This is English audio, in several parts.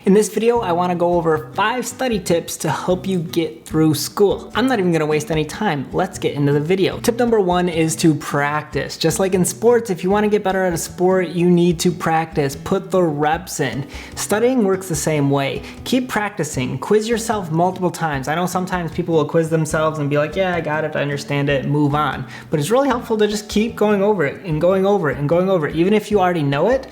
In this video, I want to go over 5 study tips to help you get through school. I'm not even going to waste any time. Let's get into the video. Tip number 1 is to practice. Just like in sports, if you want to get better at a sport, you need to practice. Put the reps in. Studying works the same way. Keep practicing. Quiz yourself multiple times. I know sometimes people will quiz themselves and be like, yeah, I got it, I understand it, move on. But it's really helpful to just keep going over it and going over it and going over it. Even if you already know it,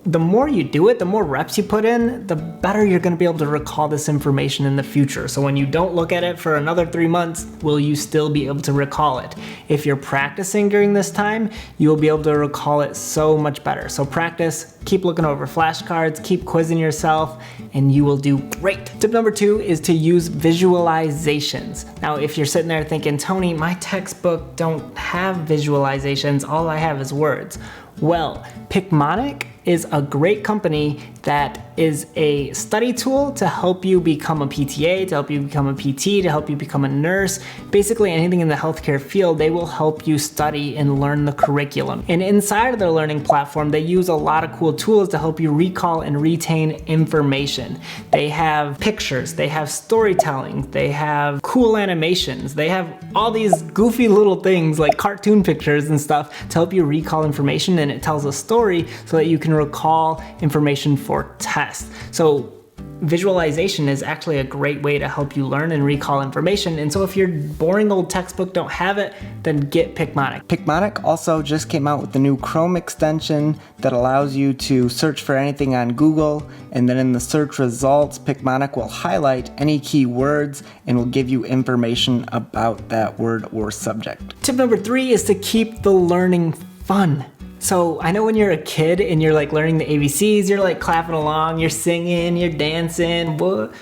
the more you do it, the more reps you put in, the better you're going to be able to recall this information in the future. So when you don't look at it for another 3 months, will you still be able to recall it? If you're practicing during this time, you'll be able to recall it so much better. So practice, keep looking over flashcards, keep quizzing yourself, and you will do great. Tip number 2 is to use visualizations. Now, if you're sitting there thinking, Tony, my textbook don't have visualizations, all I have is words. Well, Picmonic is a great company that is a study tool to help you become a PTA, to help you become a PT, to help you become a nurse. Basically anything in the healthcare field, they will help you study and learn the curriculum. And inside of their learning platform, they use a lot of cool tools to help you recall and retain information. They have pictures, they have storytelling, they have cool animations, they have all these goofy little things like cartoon pictures and stuff to help you recall information, and it tells a story so that you can recall information for tests. So visualization is actually a great way to help you learn and recall information. And so if your boring old textbook don't have it, then get Picmonic. Picmonic also just came out with the new Chrome extension that allows you to search for anything on Google, and then in the search results, Picmonic will highlight any keywords and will give you information about that word or subject. Tip number 3 is to keep the learning fun. So I know when you're a kid and you're like learning the ABCs, you're like clapping along, you're singing, you're dancing, what?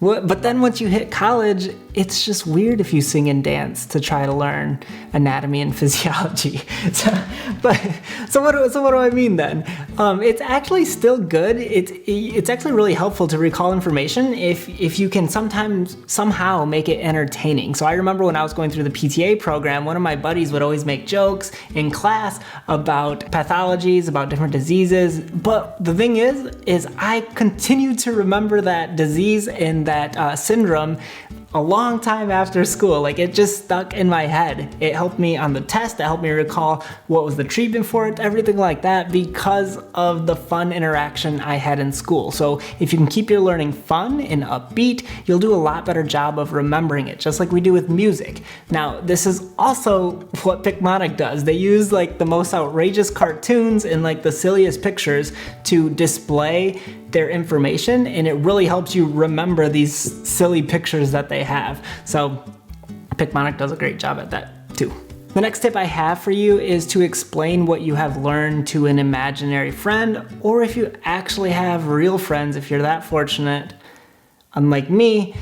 But then once you hit college, it's just weird if you sing and dance to try to learn anatomy and physiology. So what do I mean then? It's actually still good. It's actually really helpful to recall information if you can somehow make it entertaining. So I remember when I was going through the PTA program, one of my buddies would always make jokes in class about pathologies, about different diseases. But the thing is I continue to remember that disease and that syndrome a long time after school. Like, it just stuck in my head. It helped me on the test. It helped me recall what was the treatment for it, everything like that, because of the fun interaction I had in school. So if you can keep your learning fun and upbeat, you'll do a lot better job of remembering it, just like we do with music. Now, this is also what Picmonic does. They use like the most outrageous cartoons and like the silliest pictures to display their information, and it really helps you remember these silly pictures that they have. So Picmonic does a great job at that too. The next tip I have for you is to explain what you have learned to an imaginary friend, or if you actually have real friends, if you're that fortunate, unlike me,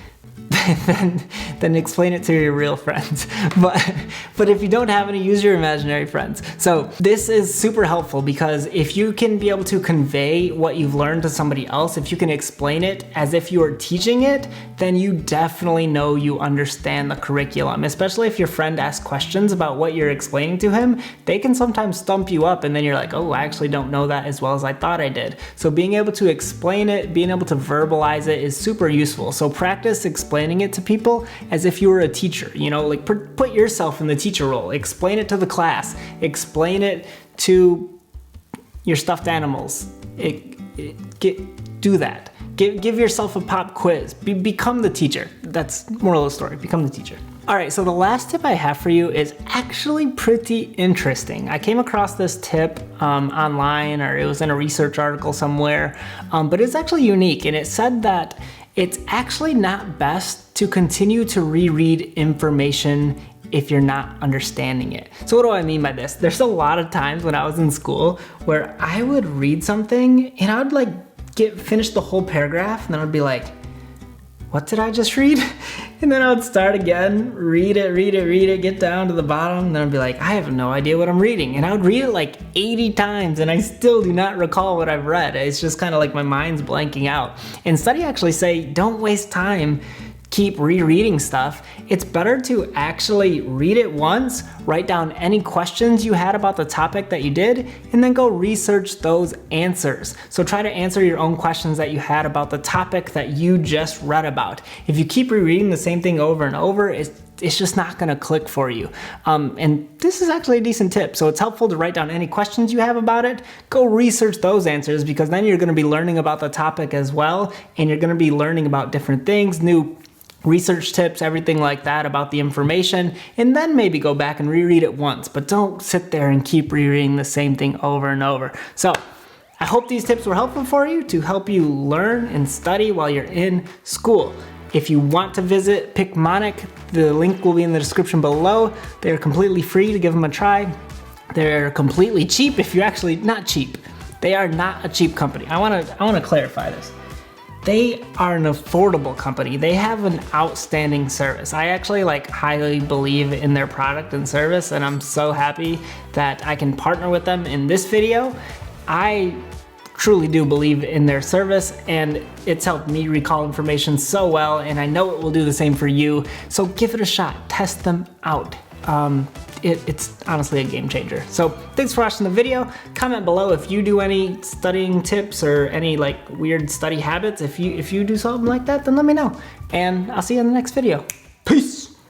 then explain it to your real friends. But if you don't have any, use your imaginary friends. So this is super helpful, because if you can be able to convey what you've learned to somebody else, if you can explain it as if you are teaching it, then you definitely know you understand the curriculum. Especially if your friend asks questions about what you're explaining to him, they can sometimes stump you up, and then you're like, oh, I actually don't know that as well as I thought I did. So being able to explain it, being able to verbalize it is super useful. So practice explaining it to people as if you were a teacher, you know, like put yourself in the teacher role, explain it to the class, explain it to your stuffed animals. Do that. Give yourself a pop quiz. Become the teacher. That's moral of the story. Become the teacher. All right, so the last tip I have for you is actually pretty interesting. I came across this tip online, or it was in a research article somewhere, but it's actually unique, and it said that it's actually not best to continue to reread information if you're not understanding it. So what do I mean by this? There's a lot of times when I was in school where I would read something and I would like finish the whole paragraph, and then I'd be like, what did I just read? And then I would start again, read it, get down to the bottom, and then I'd be like, I have no idea what I'm reading. And I would read it like 80 times, and I still do not recall what I've read. It's just kind of like my mind's blanking out. And studies actually say, don't waste time keep rereading stuff, it's better to actually read it once, write down any questions you had about the topic that you did, and then go research those answers. So try to answer your own questions that you had about the topic that you just read about. If you keep rereading the same thing over and over, it's just not gonna click for you. And this is actually a decent tip. So it's helpful to write down any questions you have about it. Go research those answers, because then you're gonna be learning about the topic as well, and you're gonna be learning about different things, new research tips, everything like that about the information, and then maybe go back and reread it once, but don't sit there and keep rereading the same thing over and over. So I hope these tips were helpful for you to help you learn and study while you're in school. If you want to visit Picmonic, the link will be in the description below. They're completely free to give them a try. They're completely cheap if you're actually not cheap. They are not a cheap company. I wanna clarify this. They are an affordable company. They have an outstanding service. I actually highly believe in their product and service, and I'm so happy that I can partner with them in this video. I truly do believe in their service, and it's helped me recall information so well, and I know it will do the same for you. So give it a shot, test them out. It's honestly a game changer. So thanks for watching the video. Comment below if you do any studying tips or any weird study habits. If you do something like that, then let me know. And I'll see you in the next video. Peace.